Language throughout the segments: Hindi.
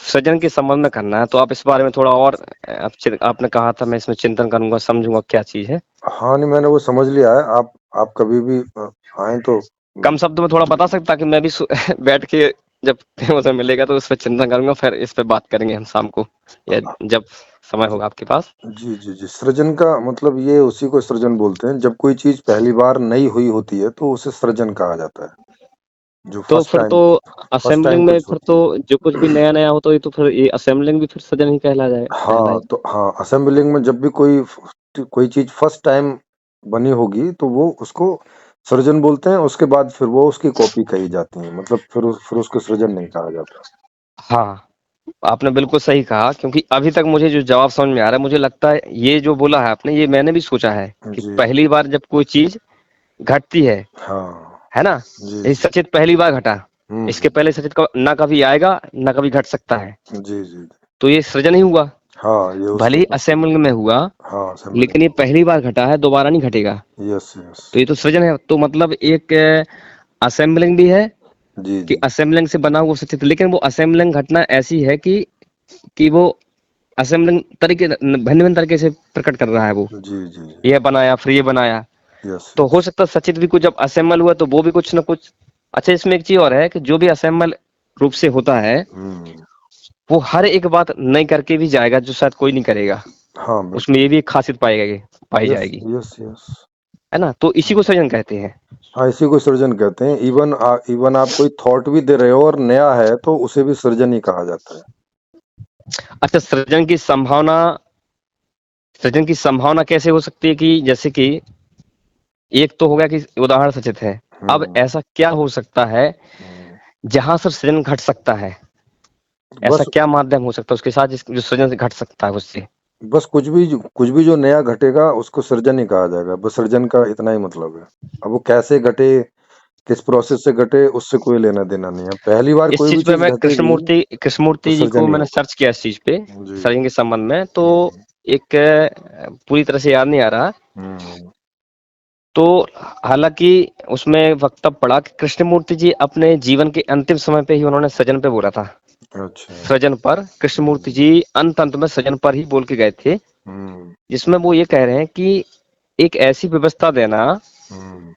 सृजन के संबंध में करना है, तो आप इस बारे में थोड़ा और आपने कहा था मैं इसमें चिंतन करूंगा, समझूंगा क्या चीज है। हाँ नहीं, मैंने वो समझ लिया है। आप कभी भी आए तो कम शब्द में थोड़ा बता सकता कि मैं भी बैठ के जब मुझे मिलेगा तो इस पे चिंतन करूंगा, फिर इस पे बात करेंगे हम शाम को या जब समय होगा आपके पास। जी जी जी, सृजन का मतलब ये उसी को सृजन बोलते हैं। जब कोई चीज पहली बार नई हुई होती है तो उसे सृजन कहा जाता है। जो तो फिर तो फर्स्ट टाइम असेंबलिंग में कुछ फिर होती तो है। जो कुछ भी नया नया हो तो ये तो फिर ये असेंबलिंग भी फिर सृजन ही हाँ कहलाए। तो हाँ, असेंबलिंग में जब भी कोई चीज फर्स्ट टाइम बनी होगी तो वो उसको सृजन बोलते हैं। उसके बाद फिर वो उसकी कॉपी कही जाती है, मतलब फिर उसको सृजन नहीं कहा जाता। हाँ, आपने बिल्कुल सही कहा, क्योंकि अभी तक मुझे जो जवाब समझ में आ रहा है, मुझे लगता है ये जो बोला है आपने, ये मैंने भी सोचा है कि जी पहली बार जब कोई चीज घटती हाँ है ना, जी ये जी। सचित पहली बार घटा, इसके पहले सचित का ना कभी आएगा ना कभी घट सकता है, जी जी। तो ये सृजन ही हुआ। हाँ ये भले उसको ही तो असेंबलिंग में हुआ, हाँ, असेंबलिंग। लेकिन ये पहली बार घटा है, दोबारा नहीं घटेगा, यस यस। तो ये तो सृजन है। तो मतलब एक असेंबलिंग भी है जी कि जी असेंबलिंग से बना हुआ सचित, लेकिन वो असेंबलिंग घटना ऐसी है कि वो असेंबलिंग तरीके भिन्न भिन्न तरीके से प्रकट कर रहा है वो, जी जी। ये बनाया फिर ये बनाया, यस तो यस। हो सकता है सचित भी कुछ जब असेंबल हुआ तो वो भी कुछ ना कुछ। अच्छा, इसमें एक चीज और है कि जो भी असेंबल रूप से होता है वो हर एक बात नई करके भी जाएगा जो शायद कोई नहीं करेगा, हाँ उसमें बिल्कुल। ये भी एक खासियत पाई यस जाएगी, यस यस। है ना, तो इसी को सृजन कहते हैं। हाँ, इसी को सृजन कहते हैं। इवन आप कोई थॉट भी दे रहे हो और नया है तो उसे भी सृजन ही कहा जाता है। अच्छा, सृजन की संभावना कैसे हो सकती है कि जैसे कि एक तो हो गया कि उदाहरण सचित है, अब हम्म ऐसा क्या हो सकता है हम्म। जहां से सृजन घट सकता है, ऐसा बस क्या माध्यम हो सकता है उसके साथ जो सृजन से घट सकता है उससे। बस कुछ भी जो नया घटेगा उसको सृजन ही कहा जाएगा। बस सृजन का इतना ही मतलब है। अब वो कैसे घटे, किस प्रोसेस से घटे, उससे कोई लेना देना नहीं है। पहली बार इस कोई भी चीज पे चीज मैं घटेगी तो कृष्णमूर्ति जी को सृजन ही मैंने होगा। सर्च किया इस चीज पे, जी। सृजन के संबंध में, तो हम्म एक पूरी तरह से याद नहीं आ रहा, हम्म। तो हालांकि उसमें वक्तव्य पढ़ा कि कृष्णमूर्ति जी अपने जीवन के अंतिम समय पे ही उन्होंने सृजन पे बोला था। अच्छा। सृजन पर कृष्णमूर्ति हम्म जी अंत अंत में सृजन पर ही बोल के गए थे, हम्म जिसमें वो ये कह रहे हैं कि एक ऐसी व्यवस्था देना हम्म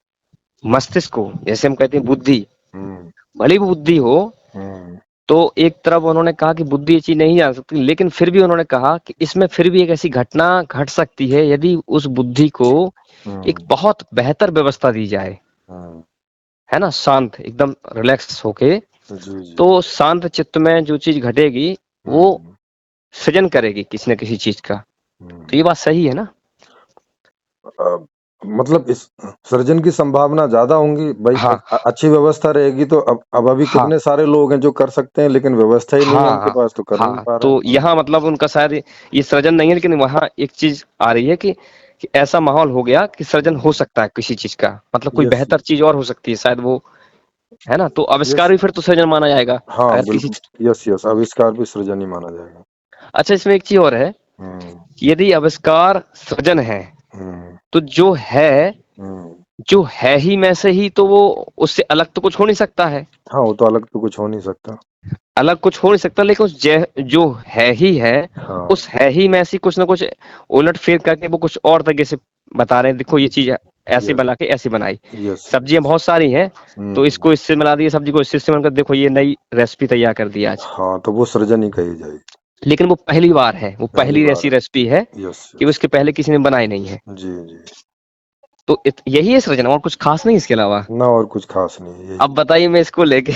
मस्तिष्क को, जैसे हम कहते हैं बुद्धि, हम्म भली भी बुद्धि हो, हम्म तो एक तरफ उन्होंने कहा कि बुद्धि ये चीज नहीं जान सकती, लेकिन फिर भी उन्होंने कहा कि इसमें फिर भी एक ऐसी घटना घट सकती है यदि उस बुद्धि को एक हम्म बहुत बेहतर व्यवस्था दी जाए, हम्म। है ना, शांत एकदम रिलैक्स होके, जी जी। तो शांत चित्त में जो चीज घटेगी वो हम्म सृजन करेगी किसी न किसी चीज का। तो ये हम्म। बात सही है ना। अ, मतलब इस सृजन की संभावना ज्यादा होंगी भाई। हाँ अच्छी व्यवस्था रहेगी तो अब अभी हाँ कितने सारे लोग हैं जो कर सकते हैं, लेकिन व्यवस्था ही नहीं है उनके हाँ पास तो कर नहीं हाँ, पा रहे तो हैं। यहाँ मतलब उनका शायद ये सृजन नहीं है, लेकिन वहां एक चीज आ रही है कि ऐसा माहौल हो गया कि सृजन हो सकता है किसी चीज का, मतलब कोई यस बेहतर चीज और हो सकती है शायद वो, है ना, तो यस। आविष्कार भी फिर तो सृजन माना जाएगा हाँ अगर किसी। बिल्कुल। यस यस, आविष्कार भी सृजन ही माना जाएगा। अच्छा, इसमें एक चीज और है हम्म कि यदि आविष्कार सृजन है हम्म तो हम्म। जो है ही में से ही, तो वो उससे अलग तो कुछ हो नहीं सकता है, हाँ, वो तो अलग तो कुछ हो नहीं सकता। अलग कुछ हो नहीं सकता, लेकिन जो है ही है, हाँ। उस है ही में से कुछ ना कुछ उलट फेर करके वो कुछ और तरीके से बता रहे हैं, देखो ये चीज ऐसी यस बना के ऐसी बनाई, यस सब्जियां यस। बहुत सारी हैं, तो हम्म। इसको इससे मिला दिया, सब्जी को इससे मिलाकर देखो ये नई रेसिपी तैयार कर दी आज, हाँ, तो वो सृजन ही कही जाएगी। लेकिन वो पहली बार है, वो पहली पहली बार ऐसी रेसिपी है है। यस कि यस। उसके पहले किसी ने बनाई नहीं है, जी जी। तो यही है सृजन, और कुछ खास नहीं इसके अलावा। ना और कुछ खास नहीं है, अब यही बताइए, मैं इसको लेके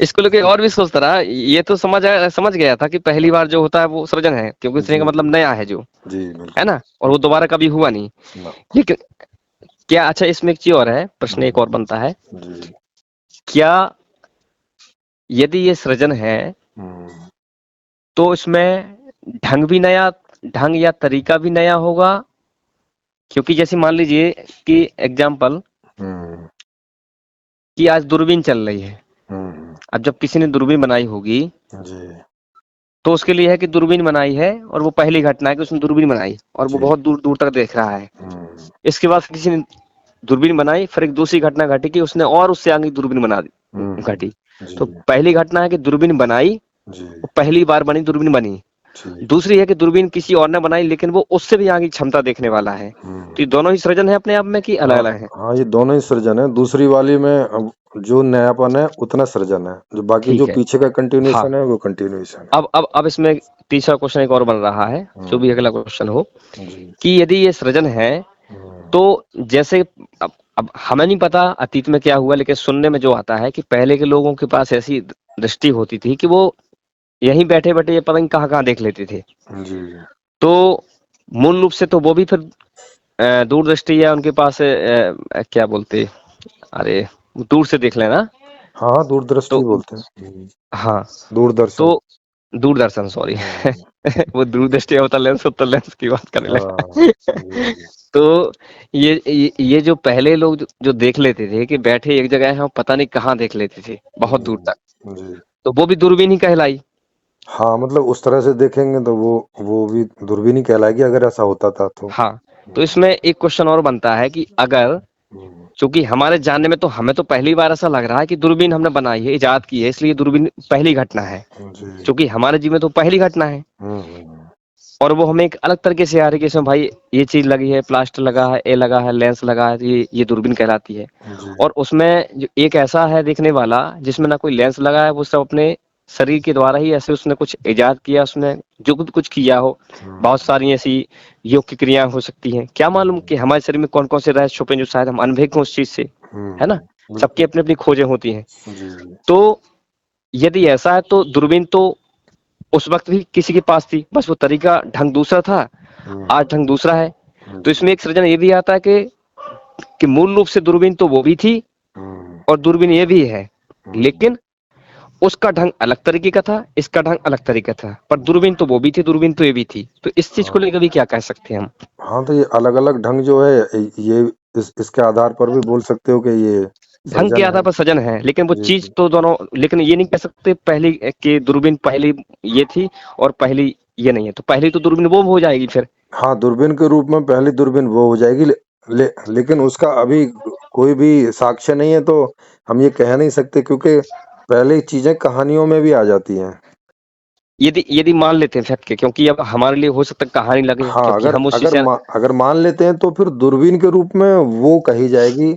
इसको लेके और भी सोचता रहा, ये तो समझ गया था कि पहली बार जो होता है वो सृजन है, क्योंकि सृजन जी का जी मतलब नया है जो, जी है बिल्कुल। ना, और वो दोबारा कभी हुआ नहीं, ना। लेकिन क्या, अच्छा इसमें एक चीज और है, प्रश्न एक और बनता है, जी। क्या यदि ये सृजन है हम्म तो इसमें ढंग भी नया, ढंग या तरीका भी नया होगा, क्योंकि जैसे मान लीजिए कि एग्जाम्पल हम्म कि आज दूरबीन चल रही है, हम्म। अब जब किसी ने दूरबीन बनाई होगी जी तो उसके लिए है कि दूरबीन बनाई है और वो पहली घटना है कि उसने दूरबीन बनाई और वो जी। बहुत दूर दूर तक देख रहा है, हम्म इसके बाद किसी ने दूरबीन बनाई, फिर एक दूसरी घटना घटी कि उसने और उससे आगे दूरबीन बना दी, घटी, जी। तो पहली घटना है कि दूरबीन बनाई, जी वो पहली बार बनी दूरबीन बनी। ठीक। दूसरी है कि दूरबीन किसी और ने बनाई लेकिन वो उससे भी आगे क्षमता देखने वाला है। तो ये दोनों ही सृजन है अपने आप में कि अलग हाँ अलग है? हाँ, ये दोनों ही सृजन है। दूसरी वाली में अब जो नयापन है उतना सृजन है, जो बाकी जो ठीक है। पीछे का हाँ, कंटिन्यूएशन है वो कंटिन्यूएशन है। अब इसमें तीसरा क्वेश्चन एक और बन रहा है, जो भी अगला क्वेश्चन हो, जी। कि यदि ये सृजन है तो जैसे अब हमें नहीं पता अतीत में क्या हुआ, लेकिन सुनने में जो आता है कि पहले के लोगों के पास ऐसी दृष्टि होती थी कि वो यहीं बैठे बैठे ये पता नहीं कहाँ कहाँ देख लेते थे। जी। तो मूल रूप से तो वो भी फिर दूरदृष्टि या उनके पास क्या बोलते, अरे दूर से देख लेना। हाँ, दूरदृष्टि तो बोलते हैं। हाँ, दूरदर्शन। तो दूरदर्शन, सॉरी वो दूरदृष्टि होता लेंस, होता लेंस की बात करने हाँ, लगा। जी, तो ये जो पहले लोग जो देख लेते थे कि बैठे एक जगह है, हम पता नहीं कहाँ देख लेते थे बहुत दूर तक, जी। तो वो भी दूरबीन ही कहलाई। हाँ, मतलब उस तरह से देखेंगे तो वो भी दूरबीन ही कहलाएगी अगर ऐसा होता था तो। हाँ, तो इसमें एक क्वेश्चन और बनता है कि अगर, क्योंकि हमारे जानने में तो हमें तो पहली बार ऐसा लग रहा है कि दूरबीन हमने बनाई है, इजाद की है, इसलिए दूरबीन पहली घटना है, जी। क्योंकि हमारे जीवन में तो पहली घटना है। और वो हमें एक अलग तरीके से आ रही है कि इसमें भाई ये चीज लगी है, प्लास्टर लगा है, ए लगा है, लेंस लगा है, तो ये दूरबीन कहलाती है। जी। और उसमें जो एक ऐसा है देखने वाला जिसमें ना कोई लेंस लगा है, वो सब अपने शरीर के द्वारा ही ऐसे उसने कुछ इजाद किया, उसने जो भी कुछ किया हो, बहुत सारी ऐसी योग की क्रियाएं हो सकती हैं, क्या मालूम कि हमारे शरीर में कौन कौन से रहस्य छुपे हैं, जो शायद हम अनभिज्ञ हों उस चीज से, है ना। सबकी बिल्कुल। अपनी अपनी खोजें होती हैं। जी। तो यदि ऐसा है तो दूरबीन तो उस वक्त भी किसी के पास थी, बस वो तरीका ढंग दूसरा था, आज ढंग दूसरा है। तो जी। इसमें एक सृजन ये भी आता है कि मूल रूप से दूरबीन तो वो भी थी और दूरबीन ये भी है, लेकिन उसका ढंग अलग तरीके का था, इसका ढंग अलग तरीका था, पर दूरबीन तो वो भी थी, दूरबीन तो ये भी थी। तो इस चीज को हाँ। लेकर भी क्या कह सकते हैं हम? हाँ, तो ये अलग-अलग ढंग जो है ये इसके आधार पर भी बोल सकते हो कि ये ढंग के सृजन है। आधार पर सृजन है, लेकिन वो जी, चीज जी। तो दोनों, लेकिन ये नहीं कह सकते पहली कि दूरबीन पहली ये थी और पहली ये नहीं है, तो पहली तो दूरबीन वो हो जाएगी फिर। हाँ, दूरबीन के रूप में पहली दूरबीन वो हो जाएगी, लेकिन उसका अभी कोई भी साक्ष्य नहीं है, तो हम ये कह नहीं सकते, क्योंकि पहले चीजें कहानियों में भी आ जाती हैं। यदि यदि मान लेते हैं फैक्ट के, क्योंकि अब हमारे लिए हो सकता है कहानी लगे, हाँ, क्योंकि हम उस चीज से, अगर मान लेते हैं तो फिर दूरबीन के रूप में वो कही जाएगी,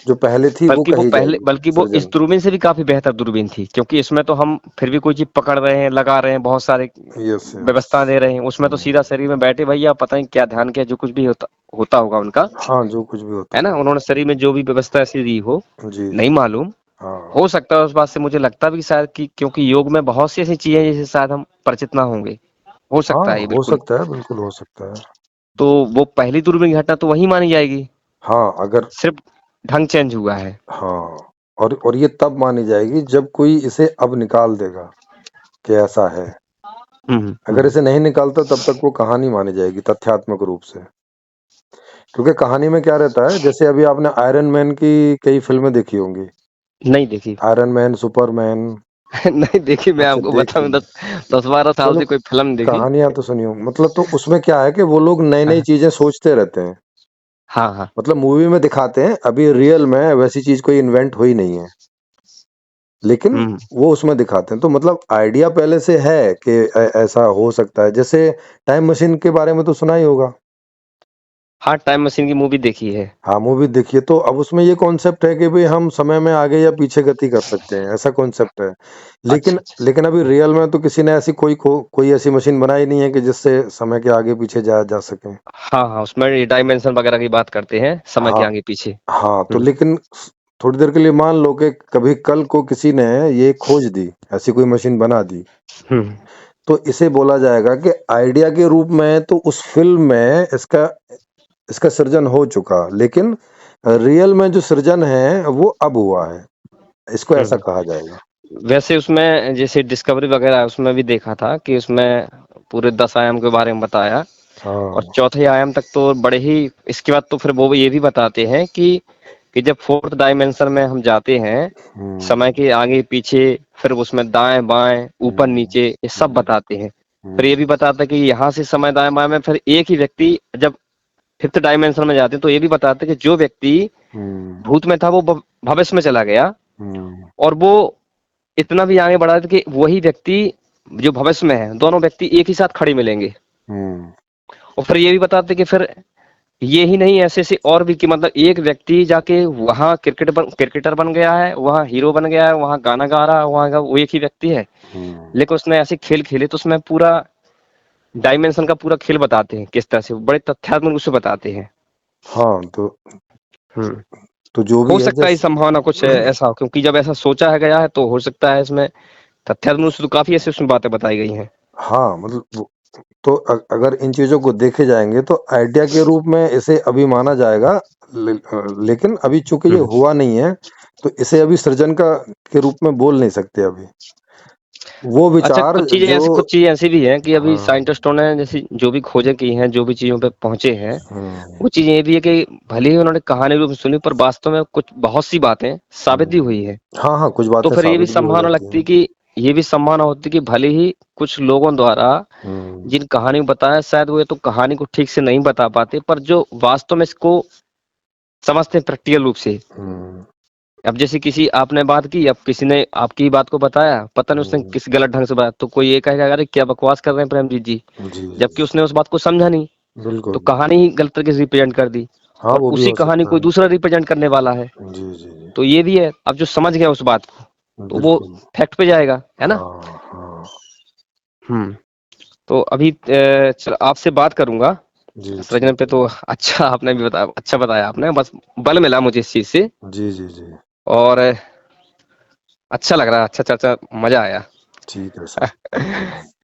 जो पहले थी वो कही जाएगी बल्कि वो इस सृजन। दूरबीन से भी काफी बेहतर दूरबीन थी, क्योंकि इसमें तो हम फिर भी कोई चीज पकड़ रहे हैं, लगा रहे हैं, बहुत सारे यस, यस। व्यवस्था दे रहे हैं। उसमें तो सीधा शरीर में बैठे भैया पता नहीं क्या ध्यान किया, जो कुछ भी होता होता होगा उनका, हाँ, जो कुछ भी होता है ना, होगा। उन्होंने शरीर में जो भी व्यवस्था ऐसी दी हो, जी, नहीं जी। मालूम। हाँ, हो सकता है उस बात से मुझे लगता भी शायद कि क्योंकि योग में बहुत सी ऐसी चीजें हैं जिससे शायद हम परिचित ना होंगे, हो हाँ, सकता है ये हो बिल्कुल। सकता है, बिल्कुल हो सकता है। तो वो पहली दूरबीन की घटना तो वही मानी जाएगी, हाँ, अगर सिर्फ ढंग चेंज हुआ है। हाँ, और ये तब मानी जाएगी जब कोई इसे अब निकाल देगा कि ऐसा है। अगर इसे नहीं निकालता तब तक वो कहानी मानी जाएगी तथ्यात्मक रूप से। क्योंकि कहानी में क्या रहता है, जैसे अभी आपने आयरन मैन की कई फिल्में देखी होंगी। नहीं देखी। Iron man, Superman. नहीं देखी, मैं अच्छा, आपको बताऊं, देखिए। 10-12 साल चलो, से कोई फिल्म नहीं देखी। कहानियां तो सुनियो। मतलब तो उसमें क्या है कि वो लोग नई नई हाँ चीजें सोचते रहते हैं। हाँ हाँ। मतलब मूवी में दिखाते हैं, अभी रियल में वैसी चीज कोई इन्वेंट हुई नहीं है, लेकिन हम्म। वो उसमें दिखाते हैं। तो मतलब आइडिया पहले से है कि ऐसा हो सकता है। जैसे टाइम मशीन के बारे में तो सुना ही होगा। हाँ, टाइम मशीन की मूवी देखी है। हाँ, मूवी देखिए, तो अब उसमें ये कॉन्सेप्ट है कि भाई हम समय में आगे या पीछे गति कर सकते हैं, ऐसा कॉन्सेप्ट है। अच्छा लेकिन अच्छा। लेकिन अभी रियल में तो किसी ने ऐसी कोई ऐसी मशीन बनाई नहीं है कि जिससे समय के आगे पीछे जाया जा सके। हाँ हाँ, उसमें डायमेंशन वगैरह की बात करते हैं, समय के हाँ, आगे पीछे। हाँ, तो हम्म लेकिन थोड़ी देर के लिए मान लो कि कभी कल को किसी ने ये खोज दी, ऐसी कोई मशीन बना दी, हम्म तो इसे बोला जाएगा कि आइडिया के रूप में तो उस फिल्म में इसका इसका सृजन हो चुका, लेकिन रियल में जो सृजन है वो अब हुआ है, इसको ऐसा हम्म। कहा जाएगा। वैसे उसमें जैसे डिस्कवरी वगैरह है, उसमें भी देखा था कि उसमें पूरे 10 आयाम के बारे में बताया, और हाँ। चौथे आयाम तक तो बड़े ही, इसके बाद तो फिर वो ये भी बताते हैं कि जब फोर्थ डायमेंशन में हम जाते हैं, समय हम्म। के आगे पीछे, फिर उसमें दाएं बाएं ऊपर हम्म। नीचे ये सब हम्म। बताते हैं। फिर ये हम्म। भी बताता है कि यहाँ से समय दाएं बाएं में, फिर एक ही व्यक्ति जब फिफ्थ डायमेंशन में जाते हैं तो ये भी बताते हैं कि जो व्यक्ति हम्म। भूत में था वो भविष्य में चला गया, हम्म। और वो इतना भी आगे बढ़ा था कि वही व्यक्ति जो भविष्य में है, दोनों व्यक्ति एक ही साथ खड़े मिलेंगे। और फिर ये भी बताते कि फिर ये ही नहीं, ऐसे ऐसे और भी, कि मतलब एक व्यक्ति जाके वहां क्रिकेटर बन गया है, वहां हीरो बन गया है, वहां गाना गा रहा है, वहां का वो एक ही व्यक्ति है, लेकिन उसने ऐसे खेल खेले तो उसमें पूरा डायमेंशन का पूरा खेल बताते हैं, किस तरह से बड़े तथ्यात्मक रूप से बताते हैं। हाँ हम्म तो जो हो भी है सकता है इस संभावना कुछ ऐसा हो, क्योंकि जब ऐसा सोचा है गया है तो हो सकता है इसमें तथ्यात्मक रूप से तो काफी ऐसे उसमें बातें बताई गई हैं। हाँ मतलब तो अगर इन चीजों को देखे जाएंगे तो आइडिया के रूप में इसे अभी माना जाएगा, लेकिन अभी चूंकि ये हम्म। हुआ नहीं है तो इसे अभी सृजन का के रूप में बोल नहीं सकते अभी। वो अच्छा, विचार जो कुछ चीजें ऐसी भी हैं कि अभी हाँ साइंटिस्टों ने जैसी जो भी खोजें की हैं, जो भी चीजों पे पहुंचे हैं, हम्म, वो चीज ये भी है कि भले ही उन्होंने कहानी रूप में सुनी, पर वास्तव में कुछ बहुत सी बातें साबित भी हुई है। हाँ हाँ कुछ तो बातें फिर ये भी साबित भी हो संभावना जाती लगती हैं। है कि ये भी संभावना होती है कि भले ही कुछ लोगों द्वारा हम्म जिन कहानी में बताया, शायद वो ये तो कहानी को ठीक से नहीं बता पाते, पर जो वास्तव में इसको समझते हैं प्रैक्टिकल रूप से। हम्म अब जैसे किसी आपने बात की, अब किसी ने आपकी बात को बताया, पता नहीं उसने हम्म, किस गलत ढंग से बताया, तो कोई ये कहेगा अरे क्या बकवास कर रहे हैं प्रेमजीत जी, जी जबकि उसने उस बात को समझा नहीं, तो बिल्कुल। कहानी ही गलत तरीके से रिप्रेजेंट कर दी, हाँ और वो भी उसी हो कहानी सकता कोई है। दूसरा रिप्रेजेंट करने वाला है। जी जी जी तो ये भी है, अब जो समझ गया उस बात को तो वो बिल्कुल। फैक्ट पे जाएगा, है ना। हाँ हाँ हम्म तो अभी चलो आपसे बात करूंगा जी सृजन ठीक पे, है। तो अच्छा आपने भी बताया, अच्छा बताया आपने, बस बल मिला मुझे इस चीज से, जी जी जी और अच्छा लग रहा है, अच्छा चर्चा, मजा आया। ठीक है सर।